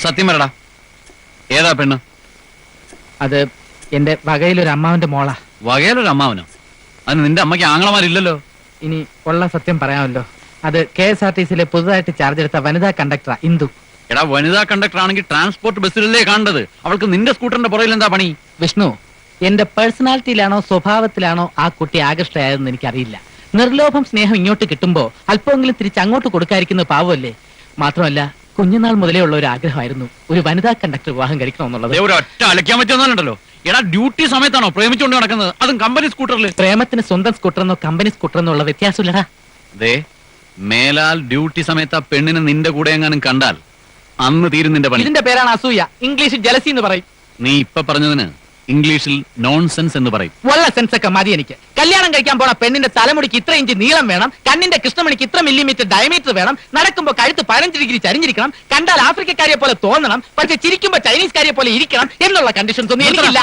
സത്യം പറടാ, ഏതാ പെണ്ണ്? അത് എന്റെ വകയിലൊരു അമ്മാവന്റെ മോളാ. വകയിലൊരു അമ്മാവനോ? അതിന് നിന്റെ അമ്മയ്ക്ക് ആങ്ങളമാരില്ലല്ലോ. ഇനി ഉള്ള സത്യം പറയാമല്ലോ. അത് KSRTCയിലെ പുതുതായിട്ട് ചാർജ് എടുത്ത വനിതാ കണ്ടക്ടറാ ഇന്ദു. എടാ, വനിതാ കണ്ടക്ടർ ആണെങ്കിൽ ട്രാൻസ്പോർട്ട് ബസ്സിലല്ലേ കാണേണ്ടത്. അവൾക്ക് നിന്റെ സ്കൂട്ടറിന്റെ പുറകിൽ എന്താ പണി? വിഷ്ണു, എന്റെ പേഴ്സണാലിറ്റിയിലാണോ സ്വഭാവത്തിലാണോ ആ കുട്ടി ആകൃഷ്ടയായതെന്ന് എനിക്കറിയില്ല. നിർലോഭം സ്നേഹം ഇങ്ങോട്ട് കിട്ടുമ്പോ അല്പമെങ്കിലും തിരിച്ച് അങ്ങോട്ട് കൊടുക്കാതിരിക്കുന്നത് പാവമല്ലേ. മാത്രമല്ല, കുഞ്ഞുനാൾ മുതലേ ഉള്ള ഒരു ആഗ്രഹമായിരുന്നു ഒരു വനിതാ കണ്ടക്ടർ വിവാഹം കഴിക്കണമെന്നുള്ളത്. ഒറ്റ അലക്കാൻ പറ്റുന്നുണ്ടല്ലോ. എടാ, ഡ്യൂട്ടി സമയത്താണോ പ്രേമിച്ചുകൊണ്ട് നടക്കുന്നത്? അതും കമ്പനി സ്കൂട്ടറിൽ. പ്രേമത്തിന് സ്വന്തം സ്കൂട്ടറെന്നോ കമ്പനി സ്കൂട്ടറെന്നോ ഉള്ള വ്യത്യാസമില്ലടാ. ദേ, മേലാൽ ഡ്യൂട്ടി സമയത്ത് ആ പെണ്ണിനെ നിന്റെ കൂടെ എങ്ങാനും കണ്ടാൽ അന്ന് തീരും നിന്റെ പണി. ഇതിന്റെ പേരാണ് അസൂയ. ഇംഗ്ലീഷിൽ ജലസി എന്ന് പറയും. നീ ഇപ്പൊ പറഞ്ഞതിന് ഇംഗ്ലീഷിൽ നോൺസെൻസ് എന്ന് പറയും. ഉള്ള സെൻസ് ഒക്കെ മതി എനിക്ക്. കല്യാണം കഴിക്കാൻ പോണ പെണ്ണിന്റെ തലമുടിക്ക് ഇത്ര ഇഞ്ച് നീളം വേണം, കണ്ണിന്റെ കൃഷ്ണമണിക്ക് ഇത്ര മില്ലിമീറ്റർ ഡയമീറ്റർ വേണം, നടക്കുമ്പോ കഴുത്ത് 15 ഡിഗ്രി ചരിഞ്ഞിരിക്കണം, കണ്ടാൽ ആഫ്രിക്കക്കാരെ പോലെ തോന്നണം, പക്ഷെ ചിരിക്കുമ്പോ ചൈനീസ്കാരെ പോലെ ഇരിക്കണം എന്നുള്ള കണ്ടീഷൻസ് ഒന്നും എനിക്കില്ല.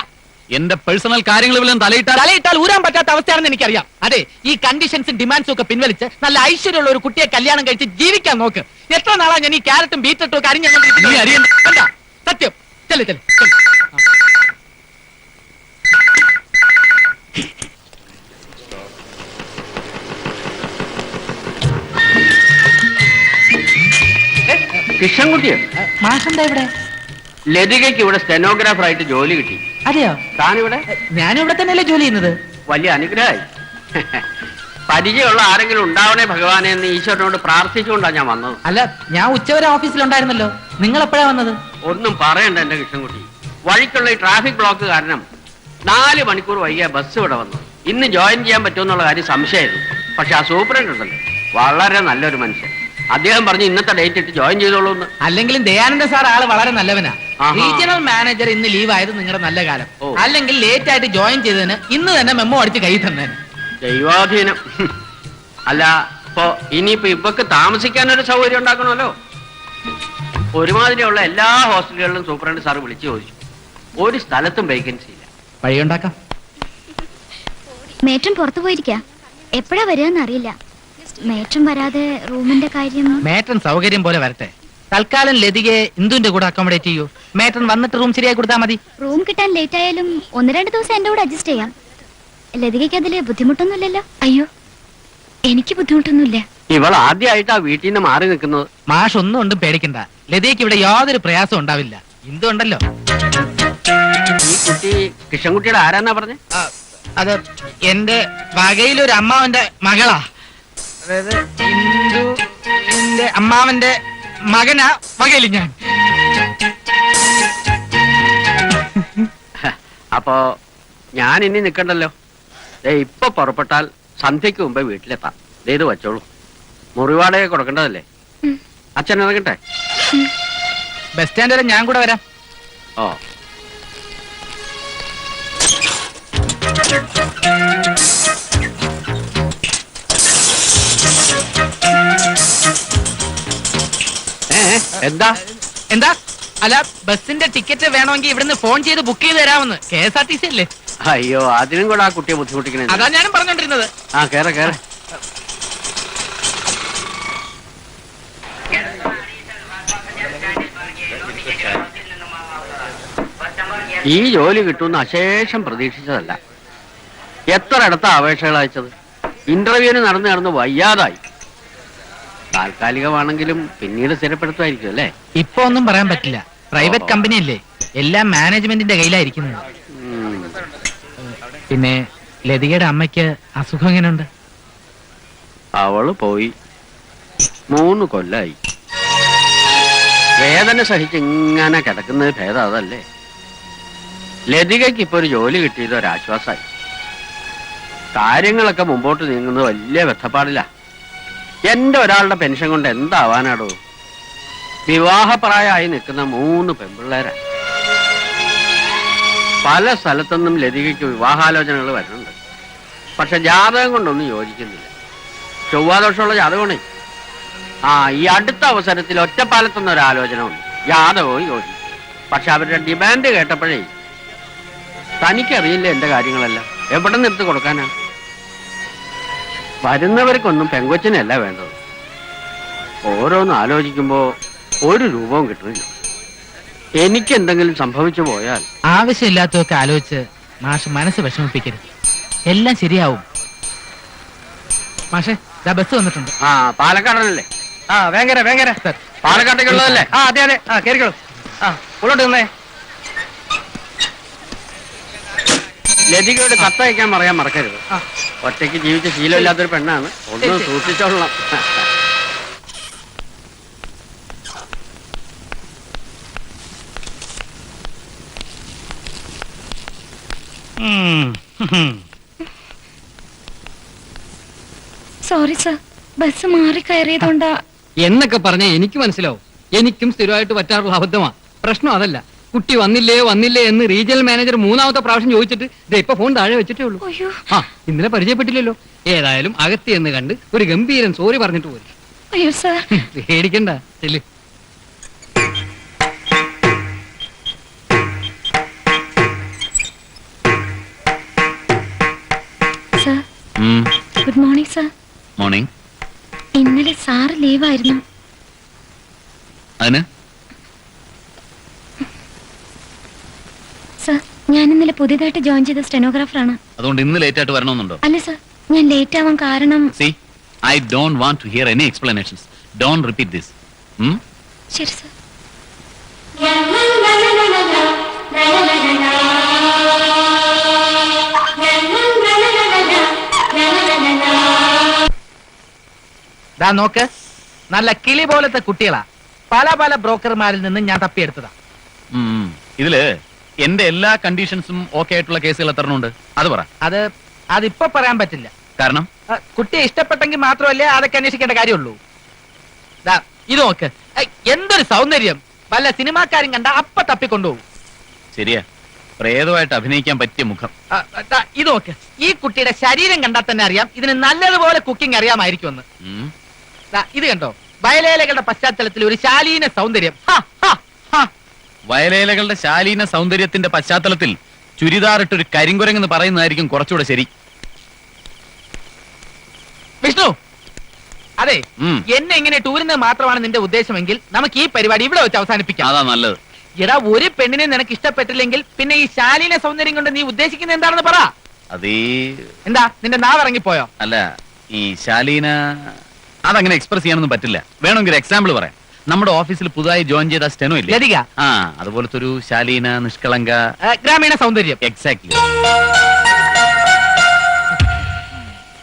എന്റെ പേഴ്സണൽ കാര്യങ്ങളിൽ തലയിട്ടാൽ ഊരാൻ പറ്റാത്ത അവസ്ഥയാണെന്ന് എനിക്കറിയാം. അതെ, ഈ കണ്ടീഷൻസും ഡിമാൻഡ്സും ഒക്കെ പിൻവലിച്ച് നല്ല ഐശ്വര്യമുള്ള ഒരു കുട്ടിയെ കല്യാണം കഴിച്ച് ജീവിക്കാൻ നോക്ക്. എത്ര നാളാ ഞാൻ ഈ ക്യാരറ്റും ബീറ്റ്റൂട്ടും ഒക്കെ അരിഞ്ഞ സത്യം. ചെല്ലു ചെല്ലു. കൃഷ്ണൻകുട്ടിയോ? മാഷെന്താ ഇവിടെ? ലതികയ്ക്ക് ഇവിടെ സ്റ്റെനോഗ്രാഫർ ആയിട്ട് ജോലി കിട്ടി. അതെയോ? താനിവിടെ? ഞാനും ഇവിടെ തന്നെയല്ലേ ജോലി ചെയ്യുന്നത്. വലിയ അനുഗ്രഹമായി. പരിചയമുള്ള ആരെങ്കിലും ഉണ്ടാവണേ ഭഗവാനെ എന്ന് ഈശ്വരനോട് പ്രാർത്ഥിച്ചുകൊണ്ടാണ് ഞാൻ വന്നത്. അല്ല, ഞാൻ ഉച്ചവരെ ഓഫീസിലുണ്ടായിരുന്നല്ലോ. നിങ്ങൾ എപ്പോഴാ വന്നത്? ഒന്നും പറയണ്ട എന്റെ കൃഷ്ണൻകുട്ടി. വഴിക്കുള്ള ഈ ട്രാഫിക് ബ്ലോക്ക് കാരണം 4 മണിക്കൂർ വൈകിയ ബസ് ഇവിടെ വന്നത്. ഇന്ന് ജോയിൻ ചെയ്യാൻ പറ്റുമെന്നുള്ള കാര്യം സംശയമായിരുന്നു. പക്ഷെ ആ സൂപ്രണ്ട് ഉണ്ടല്ലോ, വളരെ നല്ലൊരു മനുഷ്യൻ. അദ്ദേഹം പറഞ്ഞു ഇന്നത്തെ ഡേറ്റ് ഇട്ട് ജോയിൻ ചെയ്തോളൂ എന്ന്. അല്ലെങ്കിലും ദയാനന്ദ സാർ ആള് വളരെ നല്ലവനാ. റീജിയണൽ മാനേജർ ഇന്ന് ലീവ് ആയത് നിങ്ങളുടെ നല്ല കാലം. അല്ലെങ്കിൽ ലേറ്റ് ആയിട്ട് ജോയിൻ ചെയ്തതിന് ഇന്ന് തന്നെ മെമ്മോ അടിച്ച് കൈ തന്നേനെ. ദൈവാധീനം. അല്ല, ഇപ്പൊ ഇനിയിപ്പോ ഇവക്ക് താമസിക്കാനൊരു സൗകര്യം ഉണ്ടാക്കണമല്ലോ. ഒരുമാതിരിയുള്ള എല്ലാ ഹോസ്റ്റലുകളിലും സൂപ്രണ്ട് സാർ വിളിച്ചു ചോദിച്ചു. ഒരു സ്ഥലത്തും വേക്കൻസി ഇല്ല. വഴിയുണ്ടാക്കാം. മേറ്റൻ പുറത്തു പോയിരിക്ക. എപ്പോഴാ വരികയെന്ന് അറിയില്ല. മേറ്റൻ വരാതെ റൂമിന്റെ കാര്യം. മേറ്റൻ സൗകര്യം പോലെ വരട്ടെ. തൽക്കാലം ലതികയെ ഇന്ദുവിന്റെ കൂടെ അക്കോമഡേറ്റ് ചെയ്യൂ. മേറ്റൻ വന്നിട്ട് റൂം ശരിയായി കൊടുത്താൽ മതി. റൂം കിട്ടാൻ ലേറ്റ് ആയാലും 1-2 ദിവസം എന്റെ കൂടെ അഡ്ജസ്റ്റ് ചെയ്യാം. ലതികയ്ക്ക് അതില് ബുദ്ധിമുട്ടൊന്നുമില്ലല്ലോ? അയ്യോ, എനിക്ക് ബുദ്ധിമുട്ടൊന്നുമില്ല. ഇവൾ ആദ്യമായിട്ടാ വീട്ടിൽ നിന്ന് മാറി നിൽക്കുന്നത്. മാഷ് ഒന്നും കൊണ്ടും പേടിക്കണ്ട. ലതികയ്ക്ക് ഇവിടെ യാതൊരു പ്രയാസം ഉണ്ടാവില്ല. ഇന്ദു ഉണ്ടല്ലോ. ഈ കുട്ടി കൃഷ്ണൻകുട്ടിയുടെ ആരാന്നാ പറഞ്ഞേ? അത് എന്റെ വകയിലൊരു അമ്മാവന്റെ മകളാ. അതായത് ഇന്ദുവിന്റെ അമ്മാവന്റെ മകനാ വകയില് ഞാൻ. അപ്പോ ഞാൻ ഇനി നിക്കണ്ടല്ലോ. ഇപ്പൊ പുറപ്പെട്ടാൽ സന്ധ്യക്ക് മുമ്പേ വീട്ടിലെത്താം. ഇത് വച്ചോളൂ. മുറിവാടക കൊടുക്കേണ്ടതല്ലേ? അച്ഛൻ ഇറങ്ങട്ടെ? ബസ് സ്റ്റാൻഡ് വരെ ഞാൻ കൂടെ വരാം. ഓ, എന്താ എന്താ? അല്ല, ബസിന്റെ ടിക്കറ്റ് വേണമെങ്കിൽ ഇവിടുന്ന് ഫോൺ ചെയ്ത് ബുക്ക് ചെയ്ത് തരാമെന്ന്. KSRTC അല്ലേ? അയ്യോ, അതിനും കൂടെ ആ കുട്ടിയെ ബുദ്ധിമുട്ടിക്കണേ. അതാ ഞാനും പറഞ്ഞോണ്ടിരുന്നത്. ആ, കേറ കേറ. ഈ ജോലി കിട്ടുമെന്ന് അശേഷം പ്രതീക്ഷിച്ചതല്ല. എത്ര ഇടത്ത അപേക്ഷകൾ അയച്ചത്. ഇന്റർവ്യൂവിന് നടന്ന് വയ്യാതായി. താൽക്കാലികമാണെങ്കിലും പിന്നീട് സ്ഥിരപ്പെടുത്തുമായിരിക്കും അല്ലേ? ഇപ്പൊ ഒന്നും പറയാൻ പറ്റില്ല. പ്രൈവറ്റ് കമ്പനി അല്ലേ, എല്ലാം മാനേജ്മെന്റിന്റെ കയ്യിലായിരിക്കുന്നത്. പിന്നെ ലതികയുടെ അമ്മയ്ക്ക് അസുഖം എങ്ങനെയുണ്ട്? അവള് പോയി 3 കൊല്ലായി. വേദന സഹിച്ച് ഇങ്ങനെ കിടക്കുന്നത് ഭേദം അതല്ലേ? ലതികയ്ക്ക് ഇപ്പൊ ഒരു ജോലി കിട്ടിയത് ഒരാശ്വാസമായി. കാര്യങ്ങളൊക്കെ മുമ്പോട്ട് നീങ്ങുന്നത് വലിയ വെത്തപ്പാടില്ല. എന്റെ ഒരാളുടെ പെൻഷൻ കൊണ്ട് എന്താവാനാടോ? വിവാഹപ്രായമായി നിൽക്കുന്ന 3 പെൺപിള്ളേരാ. പല സ്ഥലത്തുനിന്നും ലതികയ്ക്ക് വിവാഹാലോചനകൾ വരുന്നുണ്ട്. പക്ഷെ ജാതകം കൊണ്ടൊന്നും യോജിക്കുന്നില്ല. ചൊവ്വാദോഷമുള്ള ജാതകമാണേ. ഈ അടുത്ത അവസരത്തിൽ ഒറ്റപ്പാലത്തുനിന്ന് ഒരു ആലോചന ഉണ്ട്. ജാതകവും യോജിക്കും. പക്ഷെ അവരുടെ ഡിമാൻഡ് കേട്ടപ്പോഴേ തനിക്കറിയില്ല എന്റെ കാര്യങ്ങളെല്ലാം എവിടെ നിർത്തി കൊടുക്കാനാ. വരുന്നവർക്കൊന്നും പെങ്കൊച്ചിനല്ല വേണ്ടത്. ഓരോന്ന് ആലോചിക്കുമ്പോ ഒരു രൂപവും കിട്ടുന്നില്ല. എനിക്ക് എന്തെങ്കിലും സംഭവിച്ചു പോയാൽ ആവശ്യമില്ലാത്തതൊക്കെ ആലോചിച്ച് മാഷ് മനസ്സ് വിഷമിപ്പിക്കരുത്. എല്ലാം ശരിയാവും. മാഷെ ദാ ബസ് വന്നിട്ടുണ്ട്. ആ പാലക്കാടനല്ലേ? ആ വേങ്ങര സർ, പാലക്കാട്ടേക്കുള്ളതല്ലേ? ആ അതെ ആ കേറിക്കോളൂ. ആ ഉള്ളോട്ട് നിന്നേ. ലതികയോട് കത്തയക്കാൻ പറയാൻ മറക്കരുത്. ആ. ഒറ്റയ്ക്ക് ജീവിച്ച ശീലമില്ലാത്തൊരു പെണ്ണാണ്. ഒന്ന് ശരി. സൂക്ഷിച്ചോളാം. സോറി സർ, ബസ് മാറി കയറിയതുകൊണ്ടാ. എന്നൊക്കെ പറഞ്ഞാൽ എനിക്ക് മനസ്സിലാവും. എനിക്കും സ്ഥിരമായിട്ട് പറ്റാറുള്ള അബദ്ധമാ. പ്രശ്നം അതല്ല, കുട്ടി വന്നില്ലേ എന്ന് റീജിയണൽ മാനേജർ 3ാമത്തെ പ്രാവശ്യം ചോദിച്ചിട്ട് ഇപ്പൊ ഫോൺ താഴെ വെച്ചിട്ടേ ഉള്ളൂ. അയ്യോ, ആ ഇന്നലെ പരിചയപ്പെട്ടില്ലല്ലോ. ഏതായാലും അകത്തി എന്ന് കണ്ട് ഒരു ഗംഭീരൻ സോറി പറഞ്ഞിട്ട് പോയി. അയ്യോ സർ. പേടിക്കണ്ട, ചെല്ല്. Sir, good morning sir. Morning. ഇന്നലെ സാറ് ലീവായിരുന്നു. അതിന് സർ, ഞാൻ ഇന്നലെ പുതിയതായിട്ട് ജോയിൻ ചെയ്ത സ്റ്റെനോഗ്രാഫറാണ്. അതുകൊണ്ട് ഇന്ന് ലേറ്റ് ആയിട്ട് വരണമെന്നുണ്ടോ? അല്ല സർ, ഞാൻ ലേറ്റ് ആവാൻ കാരണം. See, I don't want to hear any explanations. Don't repeat this. ശരി സർ. ദാ നോക്ക്, നല്ല കിളി പോലത്തെ കുട്ടികളാ. പല പല ബ്രോക്കർമാരിൽ നിന്ന് ഞാൻ തപ്പിയെടുത്തതാ. ഇതില് എന്റെ എല്ലാ കണ്ടീഷൻസും ഓക്കെ ആയിട്ടുള്ള കേസുകൾ എത്ര ഉണ്ട് അത് പറ. അതിപ്പോ പറയാൻ പറ്റില്ല. കാരണം കുട്ടിയെ ഇഷ്ടപ്പെട്ടെങ്കിൽ മാത്രമല്ലേ അതൊക്കെ അന്വേഷിക്കേണ്ട കാര്യമുള്ളൂ. ദാ ഇത് നോക്ക്, എന്തൊരു സൗന്ദര്യം. വല്ല സിനിമാക്കാരും കണ്ട അപ്പ തപ്പിക്കൊണ്ടുപോകും. ശരിയാ, പ്രേതമായിട്ട് അഭിനയിക്കാൻ പറ്റിയ മുഖം. ദാ ഇത് നോക്ക്, ഈ കുട്ടിയുടെ ശരീരം കണ്ടാൽ തന്നെ അറിയാം ഇതിന് നല്ലതുപോലെ കുക്കിംഗ് അറിയാമായിരിക്കുമെന്ന്. ദാ ഇത് കണ്ടോ, വയലേലകളുടെ പശ്ചാത്തലത്തിൽ ഒരു ശാലീന സൗന്ദര്യം. വയലേലകളുടെ ശാലീന സൗന്ദര്യത്തിന്റെ പശ്ചാത്തലത്തിൽ ചുരിദാറിട്ടൊരു കരിങ്കുരങ്ങെന്ന് പറയുന്നതായിരിക്കും കുറച്ചുകൂടെ ശരി. വിഷ്ണു, അതെ, എന്നെ ഇങ്ങനെ ടൂറിന് മാത്രമാണ് നിന്റെ ഉദ്ദേശമെങ്കിൽ നമുക്ക് ഈ പരിപാടി ഇവിടെ വെച്ച് അവസാനിപ്പിക്കാം. അതാ നല്ലത്. എടാ, ഒരു പെണ്ണിനെ നിനക്ക് ഇഷ്ടപ്പെട്ടില്ലെങ്കിൽ പിന്നെ ഈ ശാലീന സൗന്ദര്യം കൊണ്ട് നീ ഉദ്ദേശിക്കുന്നത് എന്താണെന്ന് പറ. അതീ എന്താ നിന്റെ നാവ് ഇറങ്ങിപ്പോയോ? അല്ല, ഈ ശാലീന അതങ്ങനെ എക്സ്പ്രസ് ചെയ്യാനൊന്നും പറ്റില്ല. വേണമെങ്കിൽ എക്സാമ്പിൾ പറയാം. നമ്മുടെ ഓഫീസിൽ പുതുതായി ജോയിൻ ചെയ്ത സ്റ്റെനോ ഇല്ലേ? ലതിക. അതുപോലത്തെ ഒരു ശാലീന, നിഷ്കളങ്ക, ഗ്രാമീണ സൗന്ദര്യം. എക്സാക്ട്ലി.